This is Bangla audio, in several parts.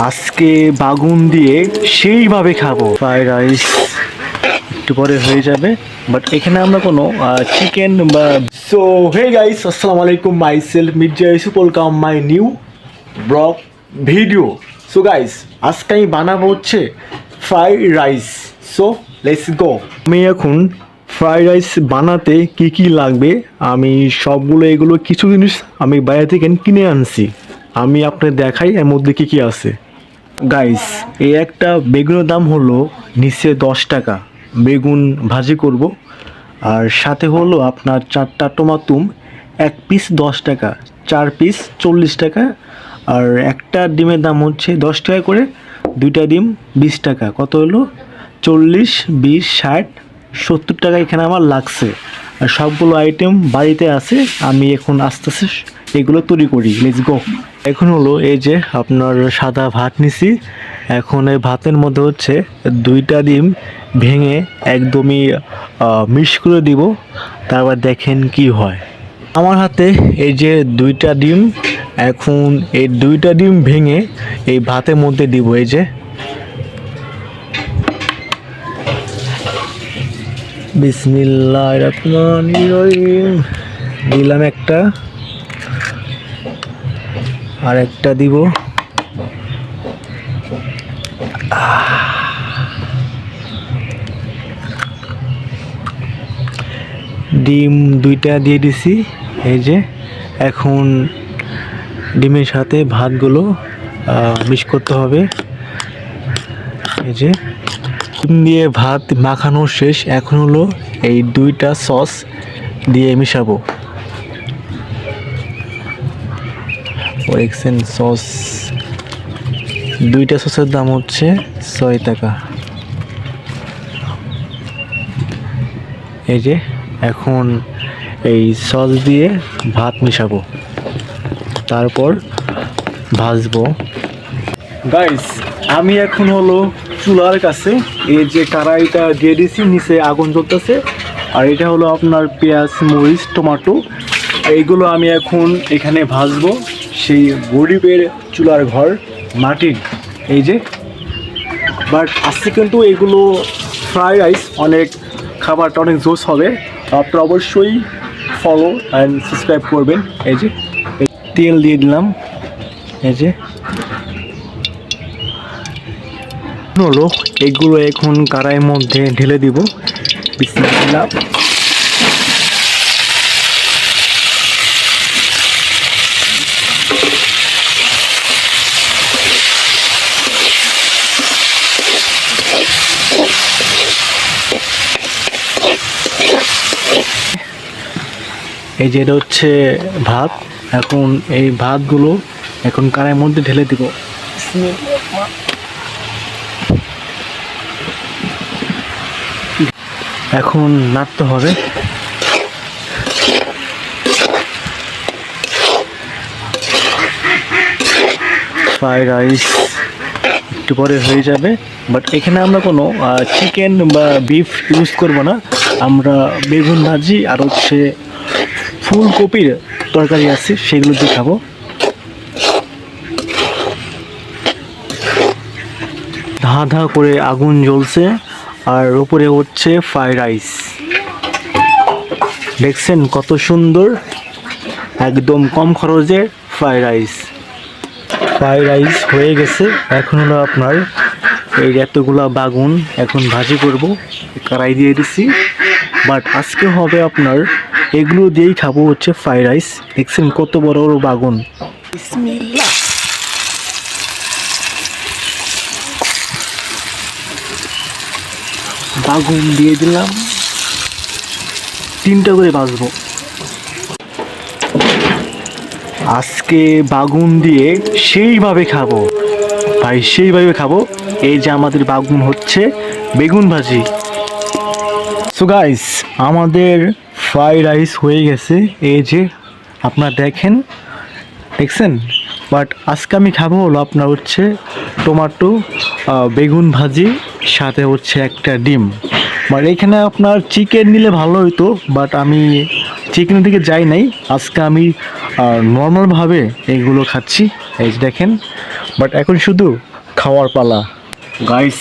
আজকে বাগুন দিয়ে সেইভাবে খাবো। ফ্রাইড রাইস একটু পরে হয়ে যাবে, বাট এখানে আমরা কোনো চিকেন বা সো হে গাইস, আসসালামু আলাইকুম, my self Mirza Yusuf, welcome my new blog video. So guys, আজকে আমি বানাবো হচ্ছে fried rice. So let's go. আমি এখন ফ্রাইড রাইস বানাতে কি কি লাগবে আমি সবগুলো এগুলো কিছু জিনিস আমি বাইরে থেকে কিনে আনছি। আমি আপনাদের দেখাই এর মধ্যে কি কি আছে। গাইস, এই একটা বেগুনের দাম হলো নিচে 10 টাকা। বেগুন ভাজি করব, আর সাথে হলো আপনার 4টা টমাতুম, 1 পিস 10 টাকা, 4 পিস 40 টাকা, আর একটা ডিমের দাম হচ্ছে 10 টাকা করে, 2টা ডিম 20 টাকা। কত হলো? 40, 20, 60, 70 টাকা এখানে আমার লাগছে। আর সবগুলো আইটেম বাড়িতে আছে, আমি এখন আস্তে আস্তে এগুলো তৈরি করি। Let's go. এখন হলো এই যে আপনার সাদা ভাত নিছি। এখন এই ভাতের মধ্যে হচ্ছে 2টা ডিম ভেঙে একদমই মিক্স করে দিব, তারপর দেখেন কি হয়। আমার হাতে এই যে 2টা ডিম, এখন এই 2টা ডিম ভেঙে এই ভাতের মধ্যে দিব। এই যে বিসমিল্লাহির রহমানির রহিম দিলাম একটা, আর একটা দিব। ডিম 2টা দিয়ে দিছি। এই যে এখন ডিমের সাথে ভাতগুলো মিক্স করতে হবে। এই যে ডিম দিয়ে ভাত মাখানো শেষ, এখন হলো এই 2টা সস দিয়ে মিশাবো। ওয়েক্সেন সস, 2টা সসের দাম হচ্ছে 6 টাকা। এই যে এখন এই সস দিয়ে ভাত মিশাবো, তারপর ভাজবো। গাইস, আমি এখন হলো চুলার কাছে, এই যে কড়াইটা দিয়ে দিছি, নিচে আগুন জ্বলতেছে, আর এটা হলো আপনার পেঁয়াজ, মরিচ, টমেটো, এইগুলো আমি এখন এখানে ভাজবো। সেই গরিবের চুলার ঘর মাটির। এই যে বাট আজকে কিন্তু এগুলো ফ্রাইড রাইস অনেক, খাবারটা অনেক জোস হবে। আপনারা অবশ্যই ফলো অ্যান্ড সাবস্ক্রাইব করবেন। এই যে তেল দিয়ে দিলাম। এই যে হলো এগুলো এখন কড়াইয়ের মধ্যে ঢেলে দিব। বিসমিল্লাহ। এই যে এটা হচ্ছে ভাত। এখন এই ভাতগুলো এখন কড়াইয়ের মধ্যে ঢেলে দিব। এখন নাড়তে হবে। ফ্রাইড রাইস একটু পরে হয়ে যাবে, বাট এখানে আমরা কোনো চিকেন বা বিফ ইউজ করব না। আমরা বেগুন ভাজি আর হচ্ছে ফুলকপির তরকারি আছে, সেগুলো দিয়ে খাবো। ধা ধা করে আগুন জ্বলছে, আর উপরে হচ্ছে ফ্রাইড রাইস। দেখছেন কত সুন্দর, একদম কম খরচে ফ্রাইড রাইস। ফ্রাইড রাইস হয়ে গেছে। এখন হলো আপনার এই এতগুলা বাগুন এখন ভাজি করব, কড়াই দিয়ে দিছি। বাট আজকে হবে আপনার এগুলো দিয়েই খাবো হচ্ছে ফ্রাইড রাইস। দেখছেন কত বড় বড় বাগুন। বিসমিল্লাহ। বাগুন দিয়ে দিলাম, 3টা করে ভাজবো। আজকে বাগুন দিয়ে সেইভাবে খাবো ভাই, সেইভাবে খাবো। এই যে আমাদের বাগুন হচ্ছে বেগুন ভাজি। সো গাইস, আমাদের ফ্রাইড রাইস হয়ে গেছে। এই যে আপনারা দেখছেন। বাট আজকে আমি খাবো হলো আপনার হচ্ছে টমেটো বেগুন ভাজি, সাথে হচ্ছে একটা ডিম। বাট এখানে আপনার চিকেন নিলে ভালো হতো, বাট আমি চিকেনের দিকে যাই নাই, আজকে আমি নর্মালভাবে এগুলো খাচ্ছি, এই যে দেখেন। বাট এখন শুধু খাওয়ার পালা গাইস।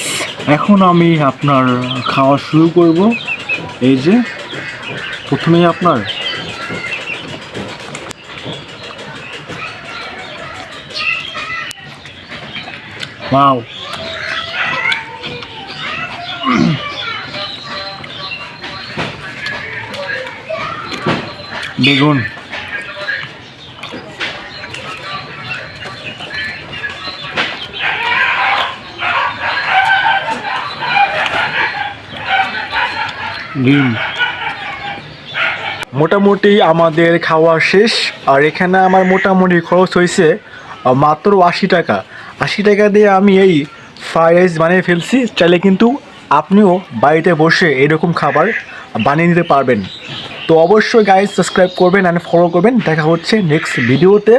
এখন আমি আপনার খাওয়া শুরু করব। এই যে প্রথমেই আপনার ওয়াও, বেগুন, ডিম। মোটামুটি আমাদের খাওয়া শেষ। আর এখানে আমার মোটামুটি খরচ হয়েছে মাত্র 80 টাকা। 80 টাকা দিয়ে আমি এই ফ্রাইড রাইস বানিয়ে ফেলছি। চাইলে কিন্তু আপনিও বাড়িতে বসে এরকম খাবার বানিয়ে নিতে পারবেন। তো অবশ্যই গাইজ সাবস্ক্রাইব করবেন অ্যান্ড ফলো করবেন। দেখা হচ্ছে নেক্সট ভিডিওতে।